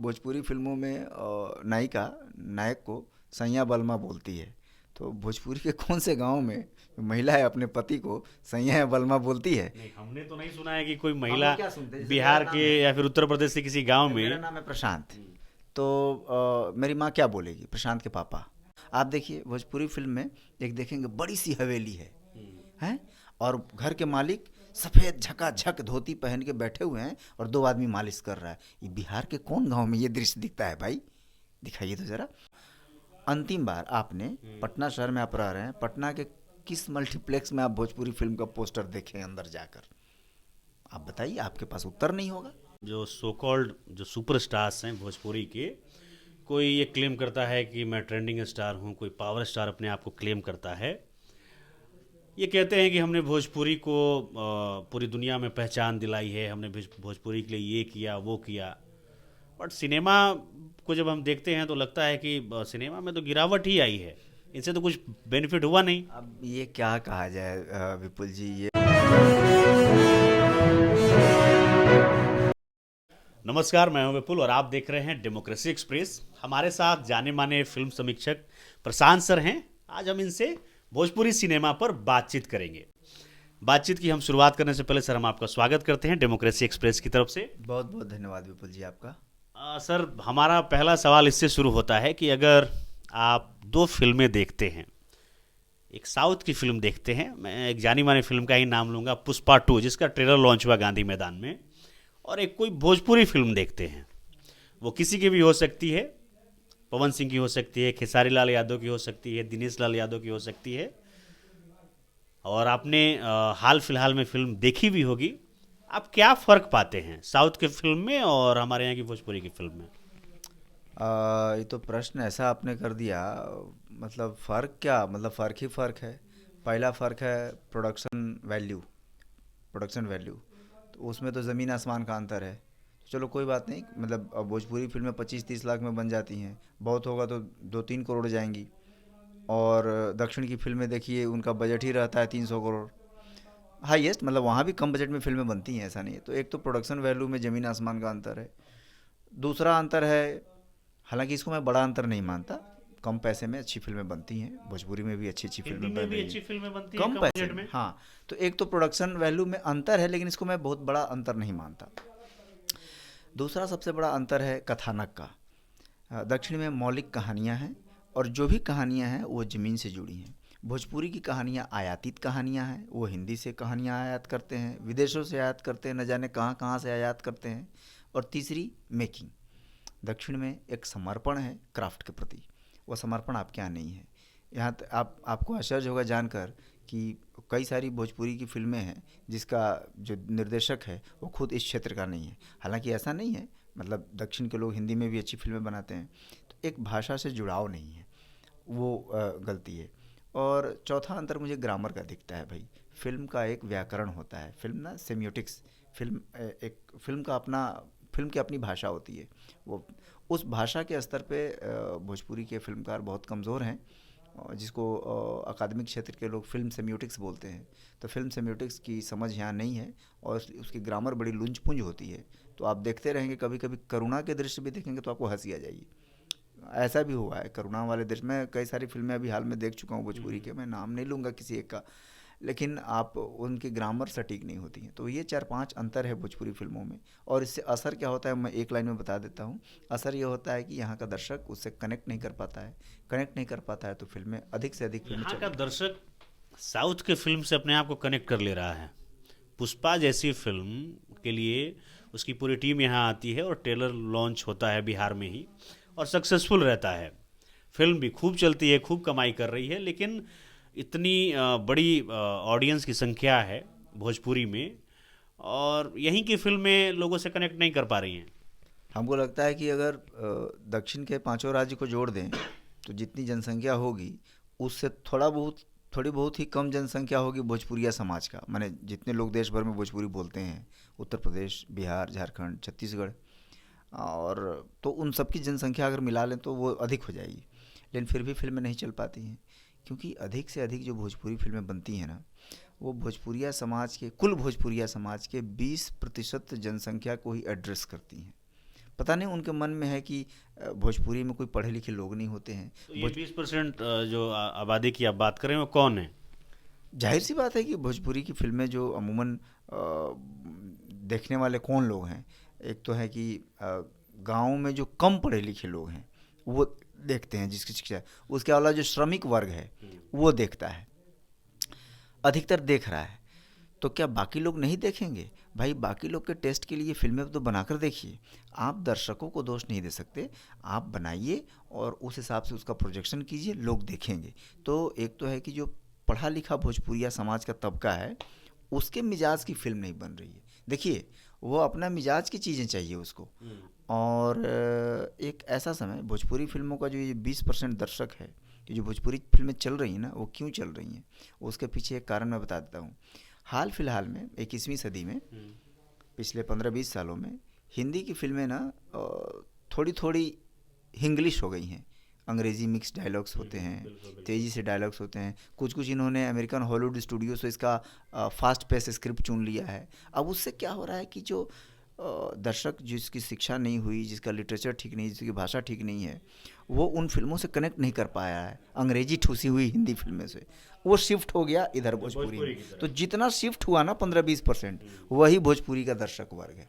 भोजपुरी फिल्मों में नायिका नायक को सैया बलमा बोलती है। तो भोजपुरी के कौन से गांव में महिला है अपने पति को सैया या बलमा बोलती है? नहीं, हमने तो नहीं सुना है कि कोई हम लोग महिला क्या सुनते हैं, जैसे मेरा बिहार नाम के है, या फिर उत्तर प्रदेश के किसी गांव मेरा में। नाम है प्रशांत। तो मेरी माँ क्या बोलेगी, प्रशांत के पापा। आप देखिए भोजपुरी फिल्म में एक देखेंगे बड़ी सी हवेली है हैं, और घर के मालिक सफ़ेद झकाझक धोती पहन के बैठे हुए हैं और दो आदमी मालिश कर रहा है। ये बिहार के कौन गांव में ये दृश्य दिखता है भाई? दिखाइए तो ज़रा। अंतिम बार आपने पटना शहर में आप रह रहे हैं, पटना के किस मल्टीप्लेक्स में आप भोजपुरी फिल्म का पोस्टर देखें अंदर जाकर? आप बताइए, आपके पास उत्तर नहीं होगा। जो सो कॉल्ड जो सुपरस्टार्स हैं भोजपुरी के, कोई ये क्लेम करता है कि मैं ट्रेंडिंग स्टार हूँ, कोई पावर स्टार अपने आप को क्लेम करता है। ये कहते हैं कि हमने भोजपुरी को पूरी दुनिया में पहचान दिलाई है, हमने भोजपुरी के लिए ये किया वो किया। बट सिनेमा को जब हम देखते हैं तो लगता है कि सिनेमा में तो गिरावट ही आई है, इनसे तो कुछ बेनिफिट हुआ नहीं। अब ये क्या कहा जाए विपुल जी, ये नमस्कार, मैं हूं विपुल और आप देख रहे हैं डेमोक्रेसी एक्सप्रेस। हमारे साथ जाने माने फिल्म समीक्षक प्रशांत सर हैं। आज हम इनसे भोजपुरी सिनेमा पर बातचीत करेंगे। बातचीत की हम शुरुआत करने से पहले सर हम आपका स्वागत करते हैं डेमोक्रेसी एक्सप्रेस की तरफ से। बहुत बहुत धन्यवाद विपुल जी आपका। सर, हमारा पहला सवाल इससे शुरू होता है कि अगर आप दो फिल्में देखते हैं, एक साउथ की फिल्म देखते हैं, मैं एक जानी मानी फिल्म का ही नाम लूँगा, पुष्पा 2, जिसका ट्रेलर लॉन्च हुआ गांधी मैदान में, और एक कोई भोजपुरी फिल्म देखते हैं, वो किसी की भी हो सकती है, पवन सिंह की हो सकती है, खेसारी लाल यादव की हो सकती है, दिनेश लाल यादव की हो सकती है, और आपने हाल फिलहाल में फिल्म देखी भी होगी। आप क्या फ़र्क पाते हैं साउथ के फिल्म में और हमारे यहाँ की भोजपुरी की फिल्म में? ये तो प्रश्न ऐसा आपने कर दिया, मतलब फ़र्क क्या, मतलब फ़र्क ही फ़र्क है। पहला फ़र्क है प्रोडक्शन वैल्यू, तो उसमें तो ज़मीन आसमान का अंतर है। चलो कोई बात नहीं, मतलब अब भोजपुरी फिल्में 25-30 लाख में बन जाती हैं, बहुत होगा तो 2-3 करोड़ जाएंगी। और दक्षिण की फिल्में देखिए, उनका बजट ही रहता है 300 करोड़ हाईएस्ट, मतलब वहाँ भी कम बजट में फिल्में बनती हैं, ऐसा नहीं है। तो एक तो प्रोडक्शन वैल्यू में ज़मीन आसमान का अंतर है। दूसरा अंतर है, हालांकि इसको मैं बड़ा अंतर नहीं मानता, कम पैसे में अच्छी फिल्में बनती हैं, भोजपुरी में भी अच्छी अच्छी हिंदी फिल्में में बन भी रही हैं अच्छी फिल्में बनती हैं कम कम पैसे बजट में। में। हाँ, तो एक तो प्रोडक्शन वैल्यू में अंतर है, लेकिन इसको मैं बहुत बड़ा अंतर नहीं मानता। दूसरा सबसे बड़ा अंतर है कथानक का। दक्षिण में मौलिक कहानियाँ हैं, और जो भी कहानियाँ हैं वो ज़मीन से जुड़ी हैं। भोजपुरी की कहानियाँ आयातित कहानियाँ हैं, वो हिंदी से कहानियाँ आयात करते हैं, विदेशों से आयात करते हैं, न जाने कहाँ कहाँ से आयात करते हैं। और तीसरी मेकिंग, दक्षिण में एक समर्पण है क्राफ्ट के प्रति, वो समर्पण आपके यहाँ नहीं है। यहाँ आपको आश्चर्य होगा जानकर कि कई सारी भोजपुरी की फिल्में हैं जिसका जो निर्देशक है वो खुद इस क्षेत्र का नहीं है। हालांकि ऐसा नहीं है, मतलब दक्षिण के लोग हिंदी में भी अच्छी फिल्में बनाते हैं। तो एक भाषा से जुड़ाव नहीं है, वो गलती है। और चौथा अंतर मुझे ग्रामर का दिखता है भाई। फिल्म का एक व्याकरण होता है, फिल्म ना सेमियोटिक्स, एक फिल्म का अपना, फिल्म की अपनी भाषा होती है। वो उस भाषा के स्तर पे भोजपुरी के फिल्मकार बहुत कमज़ोर हैं, जिसको अकादमिक क्षेत्र के लोग फिल्म सेमियोटिक्स बोलते हैं। तो फिल्म सेमियोटिक्स की समझ यहाँ नहीं है, और उसकी ग्रामर बड़ी लुंज पुंज होती है। तो आप देखते रहेंगे, कभी कभी करुणा के दृश्य भी देखेंगे तो आपको हंसी आ जाएगी। ऐसा भी हुआ है, करुणा वाले दृश्य, मैं कई सारी फिल्में अभी हाल में देख चुका हूँ भोजपुरी के, मैं नाम नहीं लूँगा किसी एक का, लेकिन आप उनकी ग्रामर सटीक नहीं होती हैं। तो ये 4-5 अंतर है भोजपुरी फिल्मों में। और इससे असर क्या होता है, मैं एक लाइन में बता देता हूँ। असर ये होता है कि यहाँ का दर्शक उससे कनेक्ट नहीं कर पाता है। कनेक्ट नहीं कर पाता है तो फिल्में अधिक से अधिक फिल्में यहाँ का चल। दर्शक साउथ के फिल्म से अपने आप को कनेक्ट कर ले रहा है। पुष्पा जैसी फिल्म के लिए उसकी पूरी टीम यहाँ आती है और ट्रेलर लॉन्च होता है बिहार में ही, और सक्सेसफुल रहता है। फिल्म भी खूब चलती है, खूब कमाई कर रही है, लेकिन इतनी बड़ी ऑडियंस की संख्या है भोजपुरी में, और यहीं की फिल्में लोगों से कनेक्ट नहीं कर पा रही हैं। हमको लगता है कि अगर दक्षिण के पांचों राज्य को जोड़ दें तो जितनी जनसंख्या होगी, उससे थोड़ी बहुत ही कम जनसंख्या होगी भोजपुरिया समाज का, माने जितने लोग देश भर में भोजपुरी बोलते हैं, उत्तर प्रदेश, बिहार, झारखंड, छत्तीसगढ़, और तो उन सब की जनसंख्या अगर मिला लें तो वो अधिक हो जाएगी। लेकिन फिर भी फिल्में नहीं चल पाती हैं, क्योंकि अधिक से अधिक जो भोजपुरी फिल्में बनती हैं ना, वो कुल भोजपुरिया समाज के 20% जनसंख्या को ही एड्रेस करती हैं। पता नहीं उनके मन में है कि भोजपुरी में कोई पढ़े लिखे लोग नहीं होते हैं। तो ये 20% जो आबादी की आप बात कर रहे हैं वो कौन है? जाहिर सी बात है कि भोजपुरी की फिल्में जो अमूमन देखने वाले कौन लोग हैं, एक तो है कि गांव में जो कम पढ़े लिखे लोग हैं वो देखते हैं जिसकी शिक्षा, उसके अलावा जो श्रमिक वर्ग है वो देखता है, अधिकतर देख रहा है। तो क्या बाकी लोग नहीं देखेंगे? भाई बाकी लोग के टेस्ट के लिए फिल्में तो बनाकर देखिए। आप दर्शकों को दोष नहीं दे सकते, आप बनाइए और उस हिसाब से उसका प्रोजेक्शन कीजिए, लोग देखेंगे। तो एक तो है कि जो पढ़ा लिखा भोजपुरिया समाज का तबका है उसके मिजाज की फिल्म नहीं बन रही है। देखिए वो अपना मिजाज की चीज़ें चाहिए उसको। और एक ऐसा समय भोजपुरी फिल्मों का जो ये 20% दर्शक है, ये जो भोजपुरी फिल्में चल रही हैं ना, वो क्यों चल रही हैं उसके पीछे एक कारण मैं बता देता हूँ। हाल फिलहाल में 21वीं सदी में पिछले 15-20 सालों में हिंदी की फिल्में ना थोड़ी थोड़ी हिंग्लिश हो गई हैं। अंग्रेज़ी मिक्स डायलॉग्स होते हैं, तेज़ी से डायलॉग्स होते हैं। कुछ कुछ इन्होंने अमेरिकन हॉलीवुड स्टूडियो से इसका फास्ट पेस स्क्रिप्ट चुन लिया है। अब उससे क्या हो रहा है कि जो दर्शक जिसकी शिक्षा नहीं हुई, जिसका लिटरेचर ठीक नहीं, जिसकी भाषा ठीक नहीं है, वो उन फिल्मों से कनेक्ट नहीं कर पाया है अंग्रेजी ठूसी हुई हिंदी फिल्में से, वो शिफ्ट हो गया इधर भोजपुरी में। तो जितना शिफ्ट हुआ ना 15-20% वही भोजपुरी का दर्शक वर्ग है।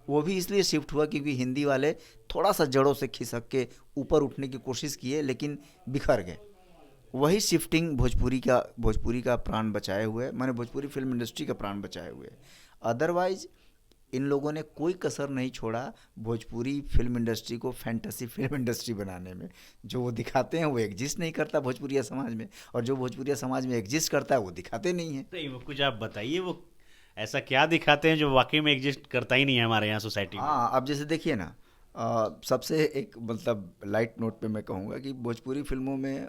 वो भी इसलिए शिफ्ट हुआ क्योंकि हिंदी वाले थोड़ा सा जड़ों से खिसक के ऊपर उठने की कोशिश किए लेकिन बिखर गए। वही शिफ्टिंग भोजपुरी का प्राण बचाए हुए, माने भोजपुरी फिल्म इंडस्ट्री का प्राण बचाए हुए। अदरवाइज इन लोगों ने कोई कसर नहीं छोड़ा भोजपुरी फिल्म इंडस्ट्री को फैंटेसी फिल्म इंडस्ट्री बनाने में। जो वो दिखाते हैं वो एग्जिस्ट नहीं करता भोजपुरिया समाज में, और जो भोजपुरिया समाज में एग्जिस्ट करता है वो दिखाते नहीं है। नहीं, वो कुछ आप बताइए, वो ऐसा क्या दिखाते हैं जो वाकई में एग्जिस्ट करता ही नहीं है हमारे यहाँ सोसाइटी में? हाँ, अब जैसे देखिए ना, सबसे एक मतलब लाइट नोट पे मैं कहूँगा कि भोजपुरी फिल्मों में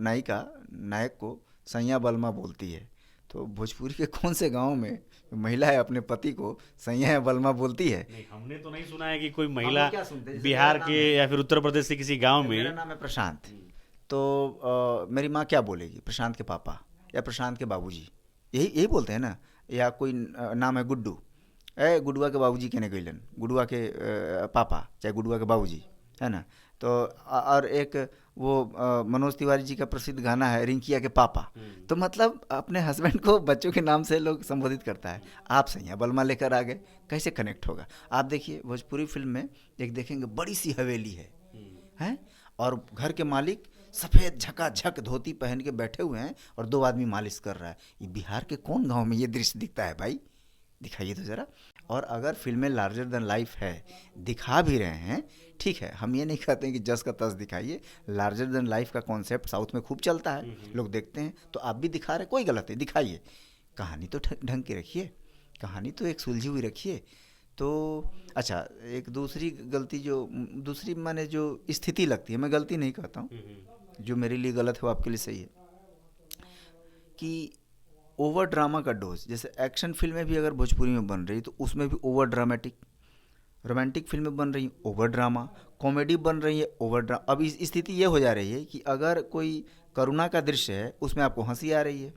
नायिका नायक को सैया बलमा बोलती है। तो भोजपुरी के कौन से गांव में महिला है अपने पति को सैया बलमा बोलती है? नहीं, हमने तो नहीं सुना है कि कोई हम महिला लोग क्या सुनते हैं, जैसे बिहार मेरा के नाम है, या फिर उत्तर प्रदेश के किसी गांव मेरा में। नाम है प्रशांत, तो मेरी माँ क्या बोलेगी? प्रशांत के पापा या प्रशांत के बाबूजी, यही यही बोलते हैं ना। या कोई नाम है गुड्डू, ए गुडुआ के बाबूजी कहने गईलन, गुडुआ के पापा चाहे गुडुआ के बाबूजी, है ना। तो और एक वो मनोज तिवारी जी का प्रसिद्ध गाना है रिंकिया के पापा। तो मतलब अपने हस्बैंड को बच्चों के नाम से लोग संबोधित करता है। आप सैया बलमा लेकर आ गए, कैसे कनेक्ट होगा? आप देखिए भोजपुरी फिल्म में एक देखेंगे बड़ी सी हवेली है, हैं, और घर के मालिक सफ़ेद झकाझक धोती पहन के बैठे हुए हैं और 2 आदमी मालिश कर रहा है। ये बिहार के कौन गांव में ये दृश्य दिखता है भाई? दिखाइए तो ज़रा। और अगर फिल्में लार्जर देन लाइफ है, दिखा भी रहे हैं, ठीक है, हम ये नहीं कहते हैं कि जस का तस दिखाइए। लार्जर देन लाइफ का कॉन्सेप्ट साउथ में खूब चलता है, लोग देखते हैं, तो आप भी दिखा रहे, कोई गलत है, दिखाइए। कहानी तो ढंग की रखिए, कहानी तो एक सुलझी हुई रखिए। तो अच्छा, एक दूसरी गलती जो दूसरी माने जो स्थिति लगती है, मैं गलती नहीं कहता हूँ, जो मेरे लिए गलत है वो आपके लिए सही है, कि ओवर ड्रामा का डोज। जैसे एक्शन फिल्में भी अगर भोजपुरी में बन रही तो उसमें भी ओवर ड्रामेटिक, रोमांटिक फिल्में बन रही ओवर ड्रामा, कॉमेडी बन रही है ओवर ड्रामा। अब इस स्थिति ये हो जा रही है कि अगर कोई करुणा का दृश्य है उसमें आपको हंसी आ रही है,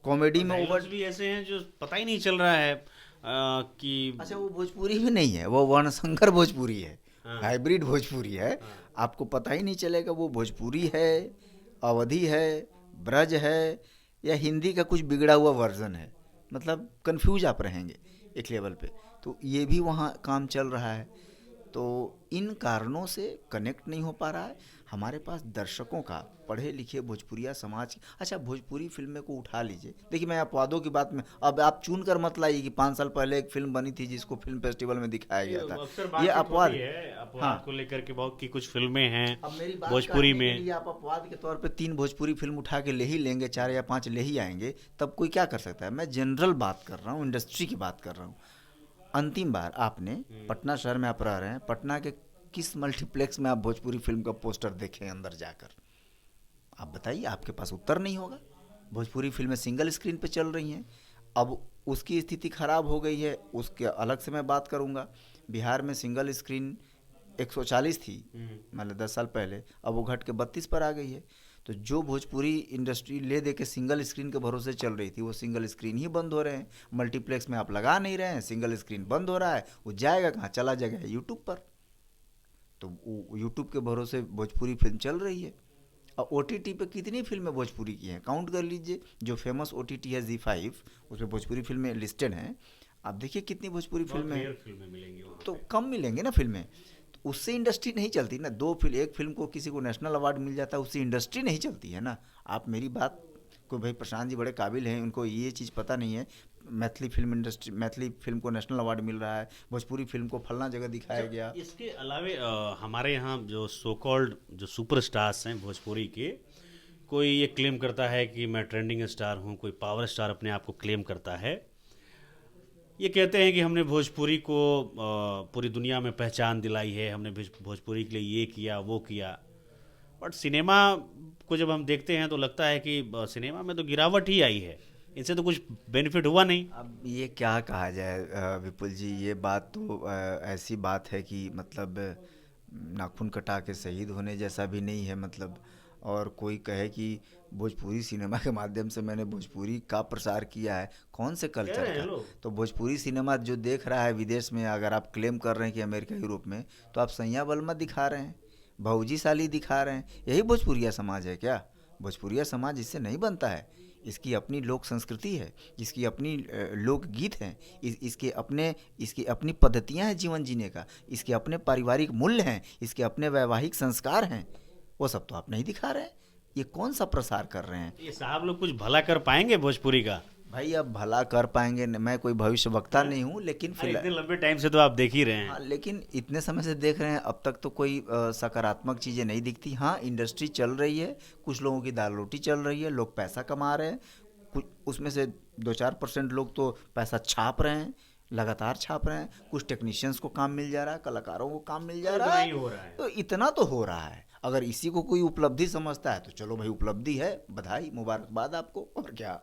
कॉमेडी में ओवर। भी ऐसे हैं जो पता ही नहीं चल रहा है कि अच्छा, वो भोजपुरी भी नहीं है, वो वर्णशंकर भोजपुरी है, हाँ। हाइब्रिड भोजपुरी है। हाँ। आपको पता ही नहीं चलेगा वो भोजपुरी है, अवधी है, ब्रज है, या हिंदी का कुछ बिगड़ा हुआ वर्जन है। मतलब कंफ्यूज आप रहेंगे एक लेवल पे। तो ये भी वहाँ काम चल रहा है। तो इन कारणों से कनेक्ट नहीं हो पा रहा है हमारे पास दर्शकों का, पढ़े लिखे भोजपुरिया समाज की। अच्छा, भोजपुरी फिल्में को उठा लीजिए, देखिए मैं अपवादों की बात में, अब आप चुन कर मत लाइए कि 5 साल पहले एक फिल्म बनी थी जिसको फिल्म फेस्टिवल में दिखाया गया अक्सर था, बातचीत ये अपवाद होती है अपवाद हाँ। को लेकर के बहुत की कुछ फिल्में हैं अब मेरी बात भोजपुरी काटने के में। लिए आप अपवाद के तौर पे 3 भोजपुरी फिल्म उठा के ले ही लेंगे, 4 या 5 ले ही आएंगे, तब कोई क्या कर सकता है? मैं जनरल बात कर रहा हूँ, इंडस्ट्री की बात कर रहा हूँ। अंतिम बार आपने पटना शहर में आप रह रहे हैं, पटना के किस मल्टीप्लेक्स में आप भोजपुरी फिल्म का पोस्टर देखें अंदर जाकर? आप बताइए, आपके पास उत्तर नहीं होगा। भोजपुरी फिल्में सिंगल स्क्रीन पे चल रही हैं। अब उसकी स्थिति खराब हो गई है, उसके अलग से मैं बात करूंगा। बिहार में सिंगल स्क्रीन 140 थी मतलब 10 साल पहले, अब वो घट के 32 पर आ गई है। तो जो भोजपुरी इंडस्ट्री ले दे के सिंगल स्क्रीन के भरोसे चल रही थी, वो सिंगल स्क्रीन ही बंद हो रहे हैं। मल्टीप्लेक्स में आप लगा नहीं रहे हैं, सिंगल स्क्रीन बंद हो रहा है, वो जाएगा कहाँ? चला जाएगा यूट्यूब पर। तो यूट्यूब के भरोसे भोजपुरी फिल्म चल रही है। और ओटीटी पे कितनी फिल्में भोजपुरी की हैं, काउंट कर लीजिए। जो फेमस ओटीटी है Z5, उसमें भोजपुरी फिल्में लिस्टेड हैं। आप देखिए कितनी भोजपुरी फिल्में हैं। फिल्में मिलेंगी वहाँ तो पे। कम मिलेंगे ना फिल्में, तो उससे इंडस्ट्री नहीं चलती ना। एक फिल्म को किसी को नेशनल अवार्ड मिल जाता है, उससे इंडस्ट्री नहीं चलती है ना। आप मेरी बात को, भाई प्रशांत जी बड़े काबिल हैं, उनको ये चीज़ पता नहीं है। मैथिली फिल्म को नेशनल अवार्ड मिल रहा है, भोजपुरी फिल्म को फलना जगह दिखाया गया। इसके अलावे हमारे यहाँ जो सो कॉल्ड जो सुपरस्टार्स हैं भोजपुरी के, कोई ये क्लेम करता है कि मैं ट्रेंडिंग स्टार हूँ, कोई पावर स्टार अपने आप को क्लेम करता है। ये कहते हैं कि हमने भोजपुरी को पूरी दुनिया में पहचान दिलाई है, हमने भोजपुरी के लिए ये किया वो किया। बट सिनेमा को जब हम देखते हैं तो लगता है कि सिनेमा में तो गिरावट ही आई है, इनसे तो कुछ बेनिफिट हुआ नहीं। अब ये क्या कहा जाए विपुल जी, ये बात तो ऐसी बात है कि मतलब नाखून कटा के शहीद होने जैसा भी नहीं है मतलब। और कोई कहे कि भोजपुरी सिनेमा के माध्यम से मैंने भोजपुरी का प्रसार किया है, कौन से कह कल्चर रहे हैं का? लोग। तो भोजपुरी सिनेमा जो देख रहा है विदेश में, अगर आप क्लेम कर रहे हैं कि अमेरिका यूरोप में, तो आप सैया बलमा दिखा रहे हैं, भौजी साली दिखा रहे हैं। यही भोजपुरिया समाज है क्या? भोजपुरिया समाज इससे नहीं बनता है। इसकी अपनी लोक संस्कृति है, इसकी अपनी लोकगीत हैं, इसकी अपनी पद्धतियां हैं जीवन जीने का, इसके अपने पारिवारिक मूल्य हैं, इसके अपने वैवाहिक संस्कार हैं। वो सब तो आप नहीं दिखा रहे हैं। ये कौन सा प्रसार कर रहे हैं? ये साहब लोग कुछ भला कर पाएंगे भोजपुरी का? भाई अब भला कर पाएंगे मैं कोई भविष्य वक्ता नहीं हूँ, लेकिन इतने लंबे टाइम से तो आप देख ही रहे हैं। हाँ, लेकिन इतने समय से देख रहे हैं, अब तक तो कोई सकारात्मक चीज़ें नहीं दिखती। हाँ, इंडस्ट्री चल रही है, कुछ लोगों की दाल रोटी चल रही है, लोग पैसा कमा रहे हैं। कुछ उसमें से 2-4% लोग तो पैसा छाप रहे हैं, लगातार छाप रहे हैं। कुछ टेक्नीशियंस को काम मिल जा रहा है, कलाकारों को काम मिल जा इतना रहा ही हो रहा है। है। तो इतना तो हो रहा है। अगर इसी को कोई उपलब्धि समझता है तो चलो भाई, उपलब्धि है, बधाई मुबारकबाद आपको, और क्या।